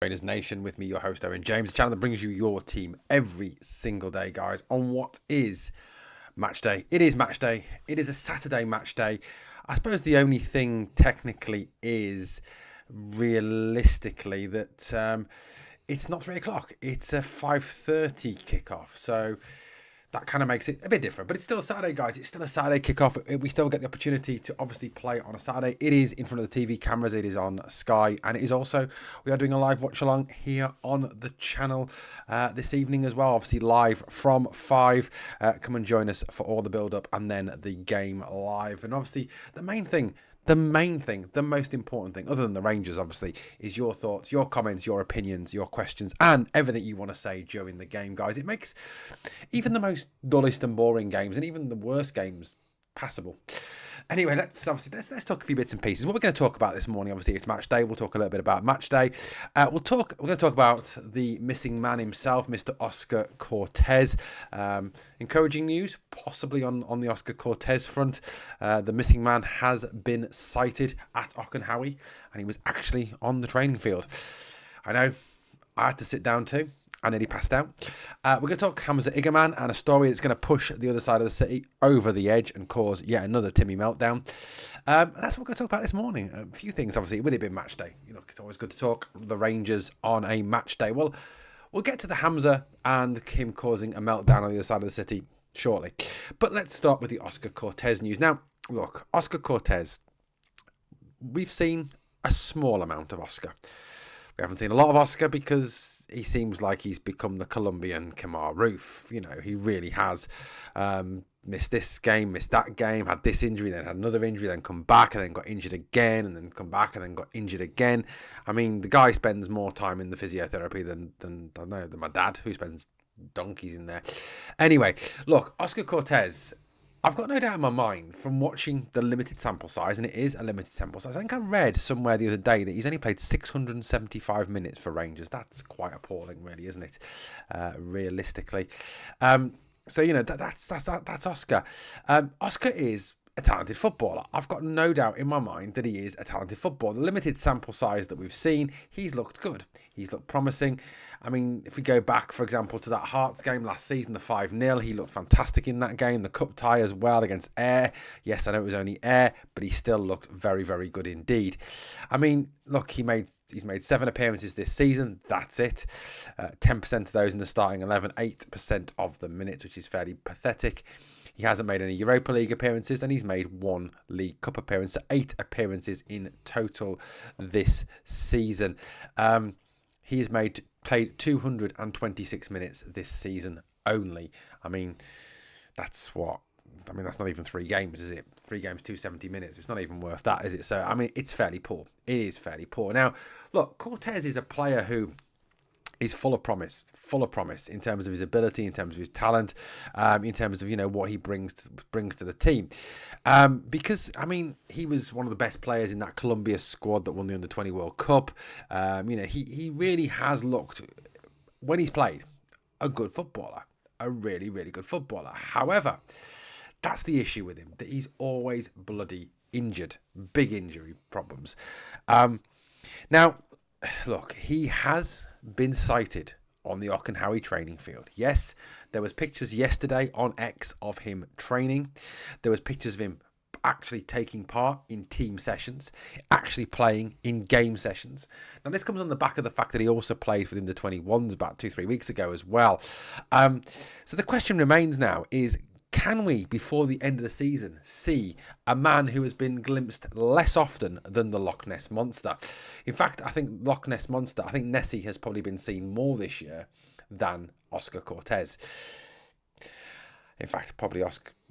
Rangers Nation, with me, your host, Owen James, the channel that brings you your team every single day, guys, on what is match day. It is match day. It is a Saturday match day. I suppose the only thing technically is realistically that it's not 3 o'clock. It's a 5:30 kickoff. So that kind of makes it a bit different, but it's still a Saturday, guys. It's still a Saturday kickoff. We still get the opportunity to obviously play on a Saturday. It is in front of the TV cameras. It is on Sky, and it is also, we are doing a live watch along here on the channel this evening as well. Obviously live from 5. Come and join us for all the build up and then the game live. And obviously the main thing, the most important thing, other than the Rangers, obviously, is your thoughts, your comments, your opinions, your questions, and everything you want to say during the game, guys. It makes even the most dullest and boring games, and even the worst games, passable. Anyway, let's talk a few bits and pieces. What we're going to talk about this morning, obviously, it's match day. We'll talk a little bit about match day. We're going to talk about the missing man himself, Mr. Oscar Cortes. Encouraging news, possibly on the Oscar Cortes front. The missing man has been sighted at Auchenhowie, and he was actually on the training field. I know, I had to sit down too. I nearly passed out. We're going to talk Hamza Iggerman and a story that's going to push the other side of the city over the edge and cause yet another Timmy meltdown. That's what we're going to talk about this morning. A few things, obviously, with it being match day. You know, it's always good to talk the Rangers on a match day. Well, we'll get to the Hamza and him causing a meltdown on the other side of the city shortly. But let's start with the Oscar Cortes news. Now, look, Oscar Cortes, we've seen a small amount of Oscar. We haven't seen a lot of Oscar because he seems like he's become the Colombian Kemar Roof. You know, he really has missed this game, missed that game, had this injury, then had another injury, then come back and then got injured again, and then come back and then got injured again. I mean, the guy spends more time in the physiotherapy than I don't know, than my dad, who spends donkeys in there. Anyway, look, Oscar Cortes, I've got no doubt in my mind from watching the limited sample size, and it is a limited sample size. I think I read somewhere the other day that he's only played 675 minutes for Rangers. That's quite appalling, really, isn't it? Realistically. So, you know, that's Oscar. Oscar is a talented footballer. I've got no doubt in my mind that he is a talented footballer. The limited sample size that we've seen, he's looked good. He's looked promising. I mean, if we go back, for example, to that Hearts game last season, the 5-0, he looked fantastic in that game. The cup tie as well against Ayr. Yes, I know it was only Ayr, but he still looked very, very good indeed. I mean, look, he's made 7 appearances this season. That's it. 10% of those in the starting 11, 8% of the minutes, which is fairly pathetic. He hasn't made any Europa League appearances, and he's made 1 League Cup appearance, so 8 appearances in total this season. He's played 226 minutes this season only. I mean, that's not even 3 games, is it? 3 games, 270 minutes. It's not even worth that, is it? So, I mean, it's fairly poor. It is fairly poor. Now, look, Cortez is a player who is full of promise in terms of his ability, in terms of his talent, in terms of, you know, what he brings to the team. Because, I mean, he was one of the best players in that Colombia squad that won the Under-20 World Cup. You know, he really has looked, when he's played, a good footballer, a really, really good footballer. However, that's the issue with him, that he's always bloody injured, big injury problems. Now, look, he has been sighted on the Auchenhowie training field. Yes, there was pictures yesterday on X of him training. There was pictures of him actually taking part in team sessions, actually playing in game sessions. Now, this comes on the back of the fact that he also played for the Under-21s about 2-3 weeks ago as well. So the question remains now is, can we, before the end of the season, see a man who has been glimpsed less often than the Loch Ness Monster? In fact, I think Nessie has probably been seen more this year than Oscar Cortes. In fact,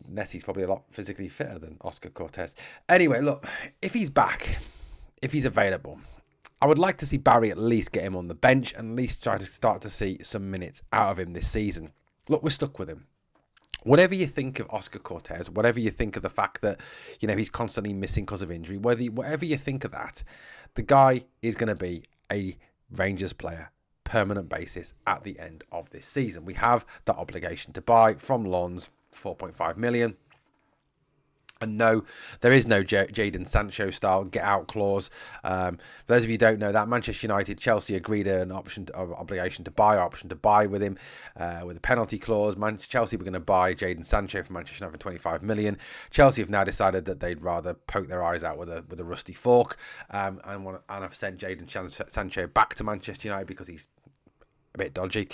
Nessie's probably a lot physically fitter than Oscar Cortes. Anyway, look, if he's back, if he's available, I would like to see Barry at least get him on the bench and at least try to start to see some minutes out of him this season. Look, we're stuck with him. Whatever you think of Oscar Cortes, whatever you think of the fact that, you know, he's constantly missing because of injury, whatever you think of that, the guy is going to be a Rangers player, permanent basis at the end of this season. We have that obligation to buy from Lons, 4.5 million. And no, there is no Jadon Sancho style get out clause. For those of you who don't know that, Manchester United, Chelsea agreed an obligation to buy with him with a penalty clause. Chelsea were going to buy Jadon Sancho for Manchester United for 25 million. Chelsea have now decided that they'd rather poke their eyes out with a rusty fork and have sent Jadon Sancho back to Manchester United because he's a bit dodgy,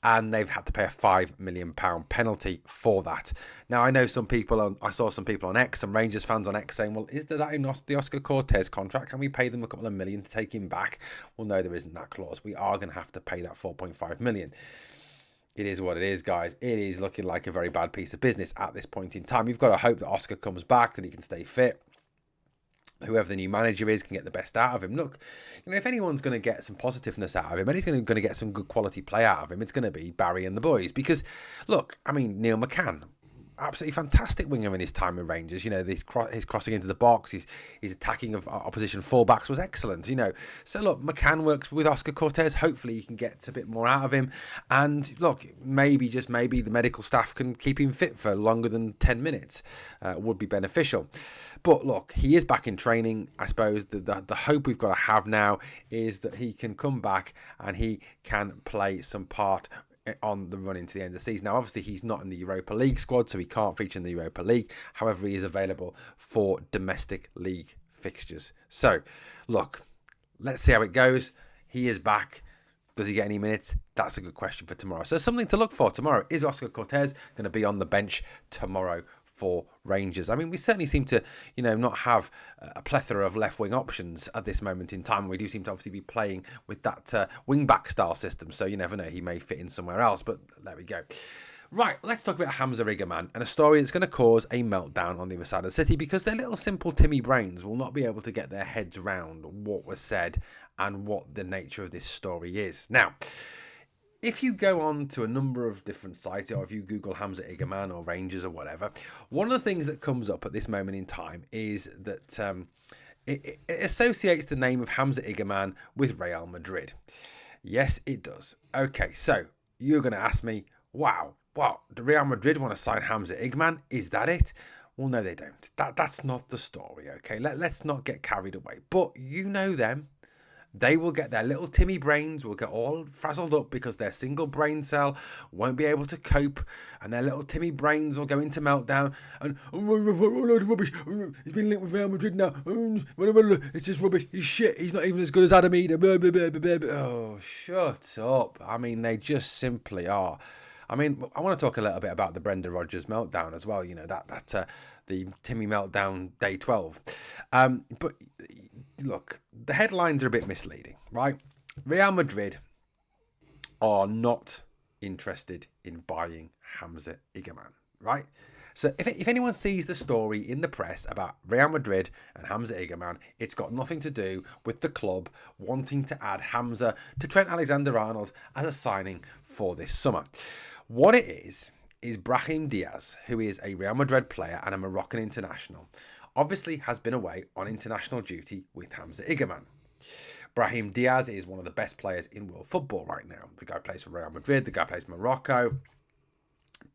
and they've had to pay a £5 million penalty for that. Now, I know I saw some people on X, some Rangers fans on X saying, well, is there that in the Oscar Cortes contract? Can we pay them a couple of million to take him back? Well, no, there isn't that clause. We are going to have to pay that 4.5 million. It is what it is, guys. It is looking like a very bad piece of business at this point in time. You've got to hope that Oscar comes back, that he can stay fit. Whoever the new manager is can get the best out of him. Look, if anyone's going to get some positiveness out of him and he's going to get some good quality play out of him, it's going to be Barry and the boys. Because, look, Neil McCann, absolutely fantastic winger in his time with Rangers. His crossing into the box, his attacking of opposition fullbacks was excellent. So look, McCann works with Oscar Cortes. Hopefully, he can get a bit more out of him. And look, maybe the medical staff can keep him fit for longer than 10 minutes. Would be beneficial. But look, he is back in training. I suppose the hope we've got to have now is that he can come back and he can play some part on the run into the end of the season. Now, obviously, he's not in the Europa League squad, so he can't feature in the Europa League. However, he is available for domestic league fixtures. So, look, let's see how it goes. He is back. Does he get any minutes? That's a good question for tomorrow. So, something to look for tomorrow. Is Oscar Cortes going to be on the bench tomorrow for Rangers? We certainly seem to, not have a plethora of left-wing options at this moment in time. We do seem to obviously be playing with that wing-back style system, so you never know, he may fit in somewhere else, but there we go. Right, let's talk about Hamza Iggerman and a story that's going to cause a meltdown on the other side of the city because their little simple Timmy brains will not be able to get their heads around what was said and what the nature of this story is. Now, if you go on to a number of different sites, or if you Google Hamza Iggerman or Rangers or whatever, one of the things that comes up at this moment in time is that it associates the name of Hamza Iggerman with Real Madrid. Yes, it does. Okay, so you're going to ask me, wow, do Real Madrid want to sign Hamza Iggerman? Is that it? Well, no, they don't. That's not the story, okay? Let's not get carried away. But you know them. They will get their little Timmy brains, will get all frazzled up because their single brain cell won't be able to cope, and their little Timmy brains will go into meltdown. And rubbish. He's been linked with Real Madrid now. It's just rubbish. He's shit. He's not even as good as Adam Eder. Oh, shut up. They just simply are. I want to talk a little bit about the Brendan Rodgers meltdown as well. The Timmy meltdown day 12. But look, the headlines are a bit misleading, right? Real Madrid are not interested in buying Hamza Iggerman, right? So if anyone sees the story in the press about Real Madrid and Hamza Iggerman, it's got nothing to do with the club wanting to add Hamza to Trent Alexander-Arnold as a signing for this summer. What it is Brahim Diaz, who is a Real Madrid player and a Moroccan international, obviously has been away on international duty with Hamza Iggerman. Brahim Diaz is one of the best players in world football right now. The guy plays for Real Madrid, the guy plays for Morocco,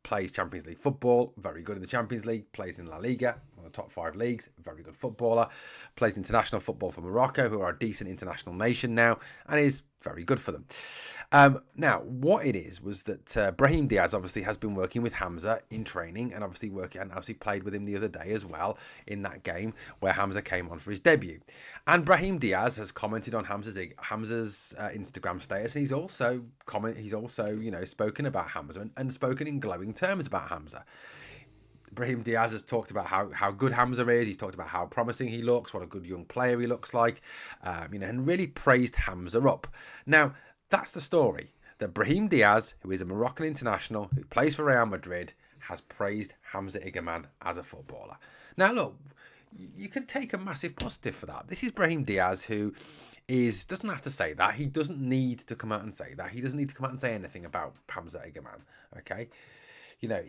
plays Champions League football, very good in the Champions League, plays in La Liga, one of the top 5 leagues, very good footballer, plays international football for Morocco, who are a decent international nation now, and is very good for them. Now, what it is was that Brahim Diaz obviously has been working with Hamza in training and obviously played with him the other day as well in that game where Hamza came on for his debut. And Brahim Diaz has commented on Hamza's Instagram status, and he's also spoken about Hamza and spoken in glowing terms about Hamza. Brahim Diaz has talked about how good Hamza is. He's talked about how promising he looks, what a good young player he looks like, and really praised Hamza up. Now, that's the story, that Brahim Diaz, who is a Moroccan international, who plays for Real Madrid, has praised Hamza Iggerman as a footballer. Now, look, you can take a massive positive for that. This is Brahim Diaz, who doesn't have to say that. He doesn't need to come out and say that. He doesn't need to come out and say anything about Hamza Iggerman, okay?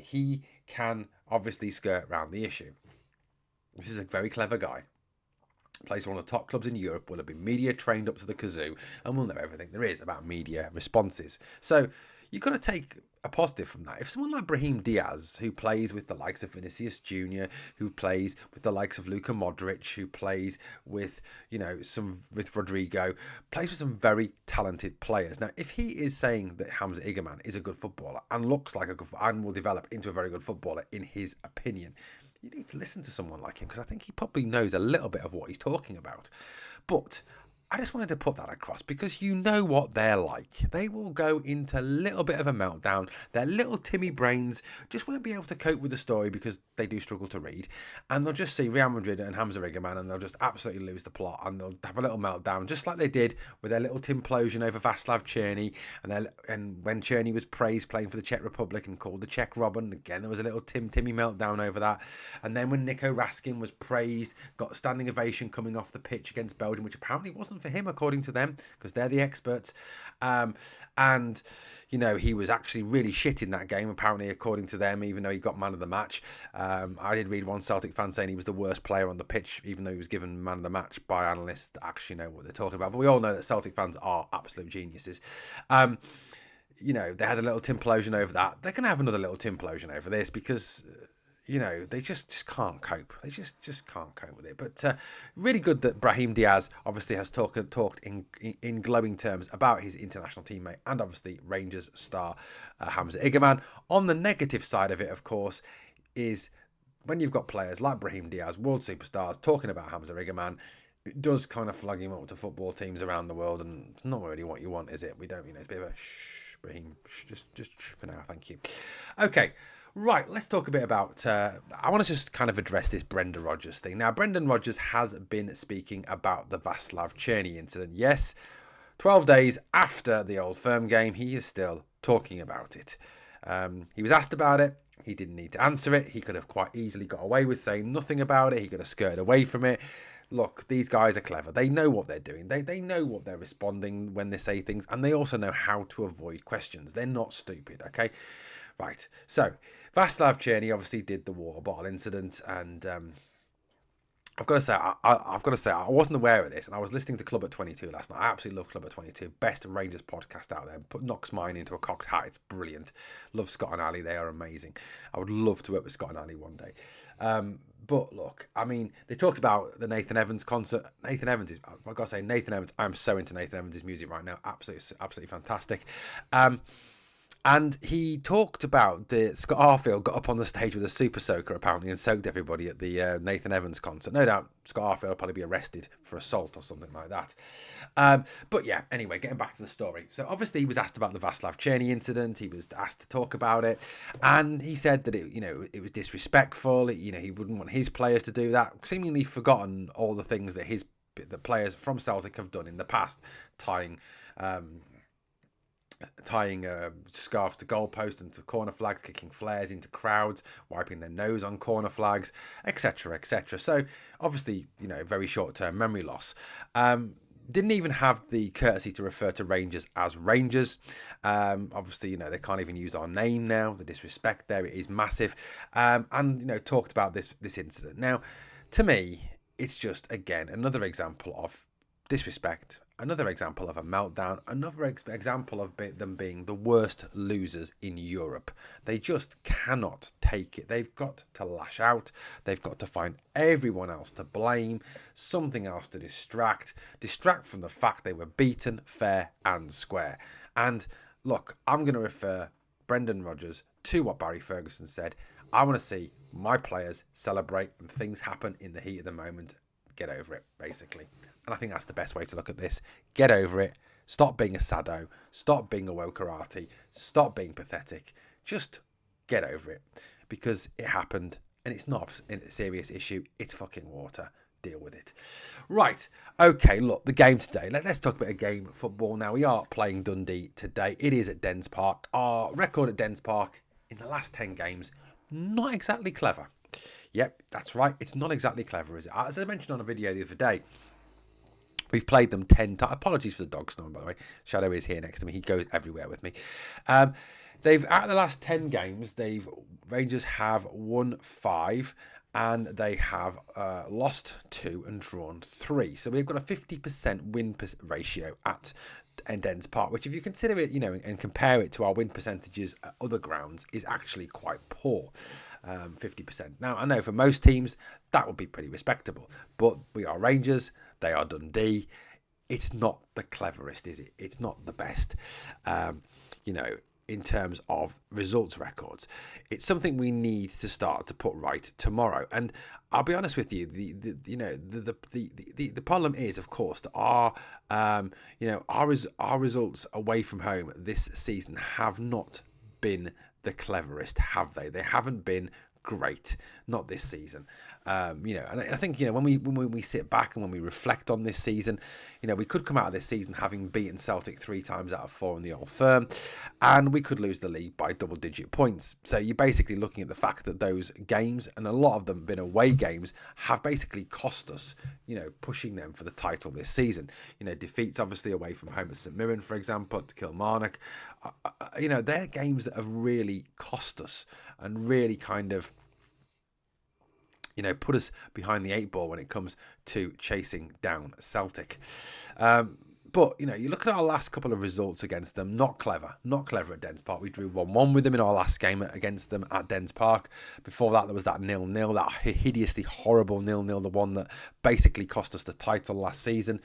He can obviously skirt around the issue. This is a very clever guy. Plays for one of the top clubs in Europe, will have been media trained up to the kazoo, and will know everything there is about media responses. So you've got to take a positive from that. If someone like Brahim Diaz, who plays with the likes of Vinicius Jr., who plays with the likes of Luka Modric, who plays with, with Rodrigo, plays with some very talented players. Now, if he is saying that Hamza Iggerman is a good footballer and looks like and will develop into a very good footballer in his opinion, you need to listen to someone like him, because I think he probably knows a little bit of what he's talking about. But I just wanted to put that across, because you know what they're like. They will go into a little bit of a meltdown. Their little Timmy brains just won't be able to cope with the story, because they do struggle to read. And they'll just see Real Madrid and Hamza Iggerman, and they'll just absolutely lose the plot. And they'll have a little meltdown, just like they did with their little Timplosion over Václav Černý. And when Černý was praised playing for the Czech Republic and called the Czech Robin, again, there was a little Timmy meltdown over that. And then when Nico Raskin was praised, got a standing ovation coming off the pitch against Belgium, which apparently wasn't for him, according to them, because they're the experts. And he was actually really shit in that game, apparently, according to them, even though he got man of the match. I did read one Celtic fan saying he was the worst player on the pitch, even though he was given man of the match by analysts that actually know what they're talking about. But we all know that Celtic fans are absolute geniuses. They had a little Timplosion over that. They're going to have another little Timplosion over this, because they just can't cope. They just can't cope with it. But really good that Brahim Diaz obviously has talked in glowing terms about his international teammate and obviously Rangers star Hamza Iggerman. On the negative side of it, of course, is when you've got players like Brahim Diaz, world superstars, talking about Hamza Iggerman, it does kind of flag him up to football teams around the world, and it's not really what you want, is it? We don't, it's a bit of a shh, Brahim, just for now, thank you. Okay. Right, let's talk a bit about... I want to just kind of address this Brendan Rodgers thing. Now, Brendan Rodgers has been speaking about the Václav Černý incident. Yes, 12 days after the Old Firm game, he is still talking about it. He was asked about it. He didn't need to answer it. He could have quite easily got away with saying nothing about it. He could have skirted away from it. Look, these guys are clever. They know what they're doing. They know what they're responding when they say things, and they also know how to avoid questions. They're not stupid, okay? Right, so Václav Černý obviously did the water bottle incident, and I've got to say, I wasn't aware of this, and I was listening to Club at 22 last night. I absolutely love Club at 22, best Rangers podcast out there. Knocks mine into a cocked hat. It's brilliant. Love Scott and Ali. They are amazing. I would love to work with Scott and Ali one day. But look, I mean, they talked about the Nathan Evans concert. Nathan Evans is, I've got to say, Nathan Evans. I'm so into Nathan Evans' music right now. Absolutely fantastic. And he talked about Scott Arfield got up on the stage with a super soaker, apparently, and soaked everybody at the Nathan Evans concert. No doubt Scott Arfield will probably be arrested for assault or something like that. But yeah, anyway, getting back to the story. So obviously he was asked about the Václav Černý incident. He was asked to talk about it. And he said that it was disrespectful. He wouldn't want his players to do that. Seemingly forgotten all the things that the players from Celtic have done in the past, tying scarves to goalposts and to corner flags, kicking flares into crowds, wiping their nose on corner flags, etc., etc. So obviously, very short-term memory loss. Didn't even have the courtesy to refer to Rangers as Rangers. Obviously, they can't even use our name now. The disrespect there is massive. And talked about this incident. Now, to me, it's just, again, another example of disrespect, another example of a meltdown, another example of them being the worst losers in Europe. They just cannot take it. They've got to lash out. They've got to find everyone else to blame, something else to distract from the fact they were beaten fair and square. And look, I'm going to refer Brendan Rodgers to what Barry Ferguson said. I want to see my players celebrate when things happen in the heat of the moment. Get over it, basically. And I think that's the best way to look at this. Get over it. Stop being a sado. Stop being a wokarati. Stop being pathetic. Just get over it. Because it happened, and it's not a serious issue. It's fucking water. Deal with it. Right. Okay, look, the game today. Let's talk about a game of football now. We are playing Dundee today. It is at Dens Park. Our record at Dens Park in the last 10 games, not exactly clever. Yep, that's right. It's not exactly clever, is it? As I mentioned on a video the other day, we've played them 10 times. Apologies for the dog snoring, by the way. Shadow is here next to me. He goes everywhere with me. They've, out of the last 10 games, Rangers have won 5 and they have lost 2 and drawn 3. So we've got a 50% win ratio at Dens Park, which if you consider it, and compare it to our win percentages at other grounds, is actually quite poor. 50%. Now, I know for most teams that would be pretty respectable, but we are Rangers, they are Dundee. It's not the cleverest, is it? It's not the best, in terms of results records. It's something we need to start to put right tomorrow. And I'll be honest with you, the problem is, of course, that our results away from home this season have not been the cleverest, have they? They haven't been great, not this season. And I think when we sit back and when we reflect on this season, we could come out of this season having beaten Celtic 3 times out of 4 in the Old Firm, and we could lose the league by double-digit points. So you're basically looking at the fact that those games, and a lot of them have been away games, have basically cost us, pushing them for the title this season. Defeats obviously away from home at St Mirren, for example, to Kilmarnock. They're games that have really cost us and really kind of put us behind the 8 ball when it comes to chasing down Celtic. But, you look at our last couple of results against them, not clever at Dens Park. We drew 1-1 with them in our last game against them at Dens Park. Before that, there was that 0-0, that hideously horrible 0-0, the one that basically cost us the title last season.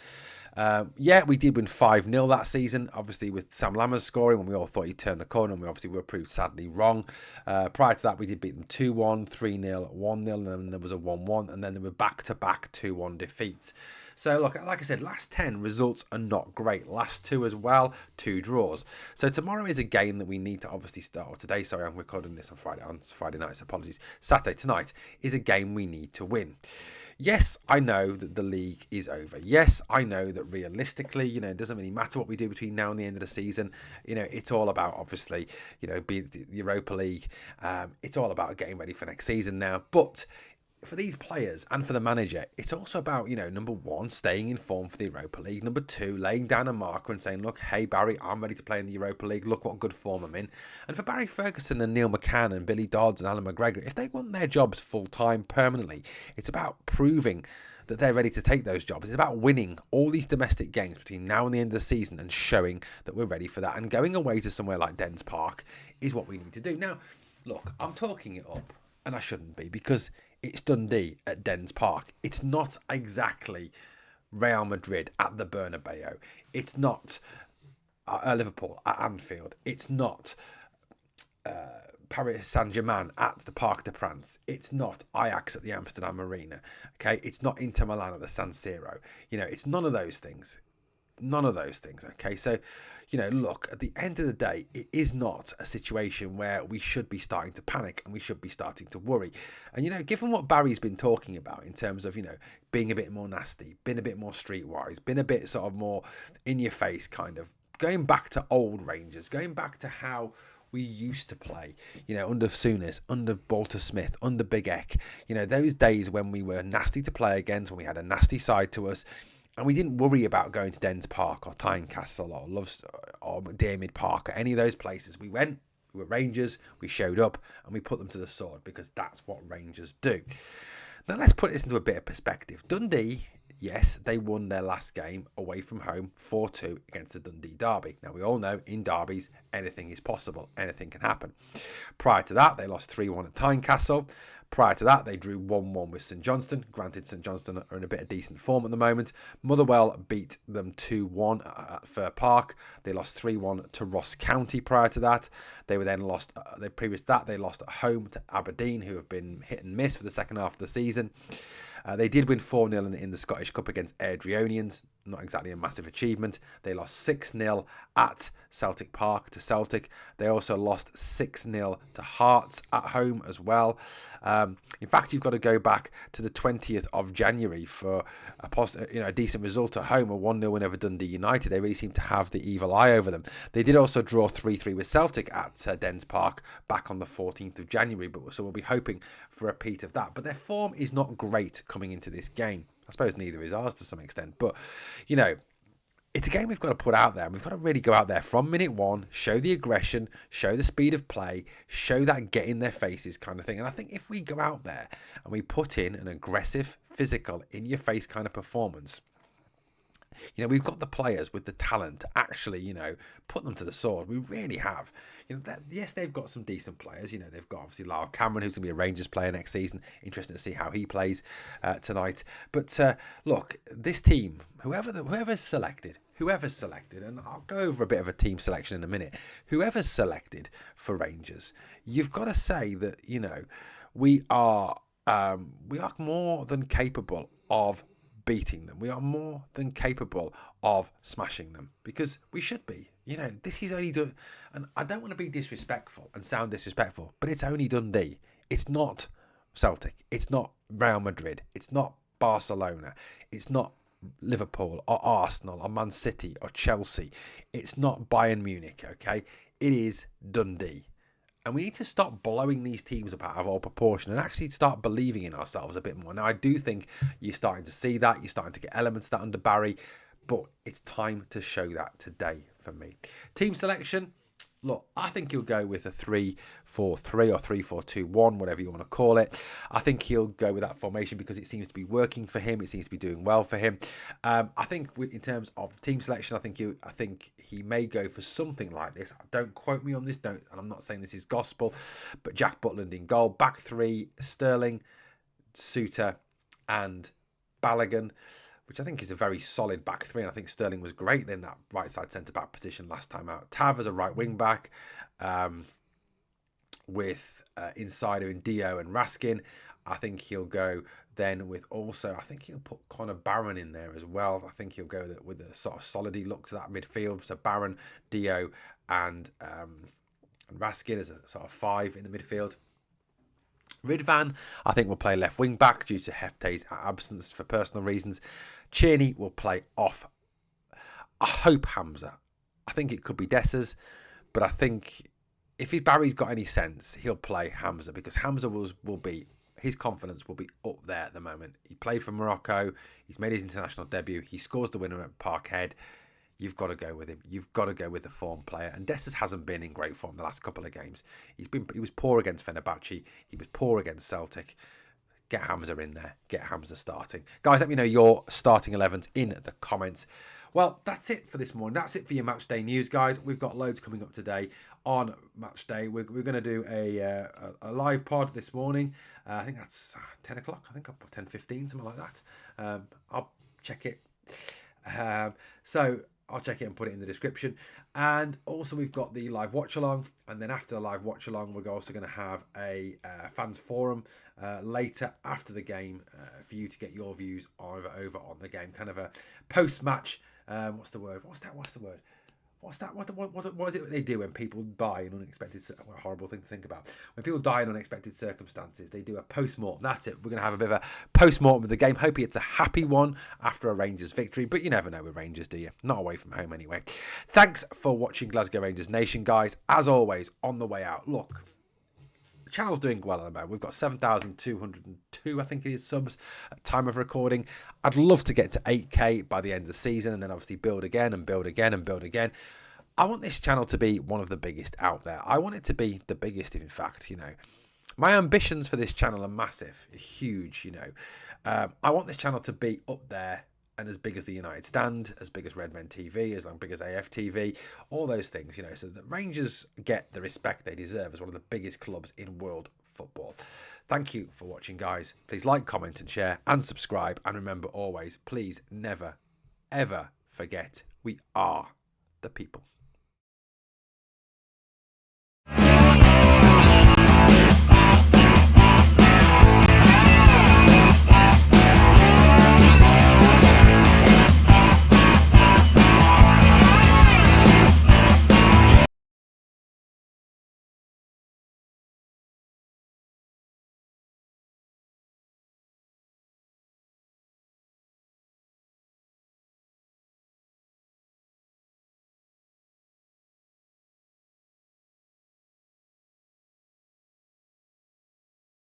We did win 5-0 that season, obviously with Sam Lammers scoring when we all thought he'd turn the corner, and we obviously were proved sadly wrong. Prior to that, we did beat them 2-1, 3-0, 1-0, and then there was a 1-1, and then there were back-to-back 2-1 defeats. So, look, like I said, last 10 results are not great. Last 2 as well, 2 draws. So tomorrow is a game that we need to obviously start. Or today, sorry, I'm recording this on Friday night, so apologies. Saturday tonight is a game we need to win. Yes, I know that the league is over. Yes, I know that realistically, it doesn't really matter what we do between now and the end of the season. It's all about, obviously, being the Europa League. It's all about getting ready for next season now. But for these players and for the manager, it's also about, number 1, staying in form for the Europa League. Number 2, laying down a marker and saying, look, hey, Barry, I'm ready to play in the Europa League. Look what good form I'm in. And for Barry Ferguson and Neil McCann and Billy Dodds and Alan McGregor, if they want their jobs full-time permanently, it's about proving that they're ready to take those jobs. It's about winning all these domestic games between now and the end of the season and showing that we're ready for that. And going away to somewhere like Dens Park is what we need to do. Now, look, I'm talking it up, and I shouldn't be, because it's Dundee at Dens Park. It's not exactly Real Madrid at the Bernabeu. It's not Liverpool at Anfield. It's not Paris Saint-Germain at the Parc des Princes. It's not Ajax at the Amsterdam Arena. Okay, it's not Inter Milan at the San Siro. It's none of those things. None of those things. Okay, so look, at the end of the day, it is not a situation where we should be starting to panic and we should be starting to worry. And given what Barry's been talking about in terms of being a bit more nasty, being a bit more streetwise, being a bit sort of more in your face, kind of going back to old Rangers, going back to how we used to play, under Souness, under Walter Smith, under Big Eck, those days when we were nasty to play against, when we had a nasty side to us. And we didn't worry about going to Dens Park or Tynecastle or Diarmid Park or any of those places. We went, we were Rangers, we showed up, and we put them to the sword because that's what Rangers do. Now let's put this into a bit of perspective. Dundee, yes, they won their last game away from home 4-2 against the Dundee Derby. Now we all know in derbies anything is possible, anything can happen. Prior to that, they lost 3-1 at Tynecastle. Prior to that, they drew 1-1 with St Johnstone. Granted, St Johnstone are in a bit of decent form at the moment. Motherwell beat them 2-1 at Fir Park. They lost 3-1 to Ross County prior to that. They were then lost. Previous to that, they lost at home to Aberdeen, who have been hit and miss for the second half of the season. They did win 4-0 in the Scottish Cup against Airdrieonians. Not exactly a massive achievement. They lost 6-0 at Celtic Park to Celtic. They also lost 6-0 to Hearts at home as well. In fact, you've got to go back to the 20th of January for a decent result at home, a 1-0 win over Dundee United. They really seem to have the evil eye over them. They did also draw 3-3 with Celtic at Dens Park back on the 14th of January, so we'll be hoping for a repeat of that. But their form is not great coming into this game. I suppose neither is ours to some extent, but it's a game we've got to put out there. We've got to really go out there from minute 1, show the aggression, show the speed of play, show that get in their faces kind of thing. And I think if we go out there and we put in an aggressive, physical, in your face kind of performance, You know, we've got the players with the talent to actually, you know, put them to the sword. We really have. You know, yes, they've got some decent players. You know, they've got obviously Lyle Cameron, who's going to be a Rangers player next season. Interesting to see how he plays tonight. But look, this team, whoever's selected, and I'll go over a bit of a team selection in a minute, whoever's selected for Rangers, you've got to say that, you know, we are more than capable of beating them. We are more than capable of smashing them, because we should be. You know, this is only done, and I don't want to be disrespectful and sound disrespectful, but it's only Dundee. It's not Celtic. It's not Real Madrid. It's not Barcelona. It's not Liverpool or Arsenal or Man City or Chelsea. It's not Bayern Munich, okay? It is Dundee. And we need to stop blowing these teams up out of all proportion and actually start believing in ourselves a bit more. Now, I do think you're starting to see that. You're starting to get elements of that under Barry. But it's time to show that today for me. Team selection. Look, I think he'll go with a 3-4-3 or 3-4-2-1, whatever you want to call it. I think he'll go with that formation because it seems to be working for him. It seems to be doing well for him. I think in terms of team selection, I think he may go for something like this. Don't quote me on this. And I'm not saying this is gospel, but Jack Butland in goal, back three: Sterling, Suter, and Balogun, which I think is a very solid back three. And I think Sterling was great in that right side centre-back position last time out. Tav as a right wing-back with insider in Dio and Raskin. I think he'll go then with also, I think he'll put Connor Barron in there as well. I think he'll go with a sort of solidy look to that midfield. So Barron, Dio and Raskin as a sort of 5 in the midfield. Ridvan, I think, will play left wing back due to Hefte's absence for personal reasons. Tierney will play off. I hope Hamza. I think it could be Dessers, but I think if Barry's got any sense, he'll play Hamza, because Hamza will be, his confidence will be up there at the moment. He played for Morocco. He's made his international debut. He scores the winner at Parkhead. You've got to go with him. You've got to go with the form player. And Dessers hasn't been in great form the last couple of games. He was poor against Fenerbahce. He was poor against Celtic. Get Hamza in there. Get Hamza starting. Guys, let me know your starting 11s in the comments. Well, that's it for this morning. That's it for your match day news, guys. We've got loads coming up today on match day. We're going to do a live pod this morning. I think that's 10 o'clock. I think I'll put 10:15, something like that. I'll check it. So I'll check it and put it in the description. And also we've got the live watch along. And then after the live watch along, we're also going to have a fans forum later after the game for you to get your views over on the game. Kind of a post-match. What's the word? What is it they do when people die in unexpected... What a horrible thing to think about. When people die in unexpected circumstances, they do a post-mortem. That's it. We're going to have a bit of a post-mortem of the game. Hoping it's a happy one after a Rangers victory. But you never know with Rangers, do you? Not away from home anyway. Thanks for watching Glasgow Rangers Nation, guys. As always, on the way out, look... The channel's doing well at the moment. We've got 7,202, I think it is, subs at time of recording. I'd love to get to 8K by the end of the season, and then obviously build again and build again and build again. I want this channel to be one of the biggest out there. I want it to be the biggest, in fact, you know. My ambitions for this channel are massive, huge, you know. I want this channel to be up there and as big as the United Stand, as big as Redmen TV, as big as AFTV, all those things, you know, so that Rangers get the respect they deserve as one of the biggest clubs in world football. Thank you for watching, guys. Please like, comment and share and subscribe. And remember always, please never, ever forget, we are the people.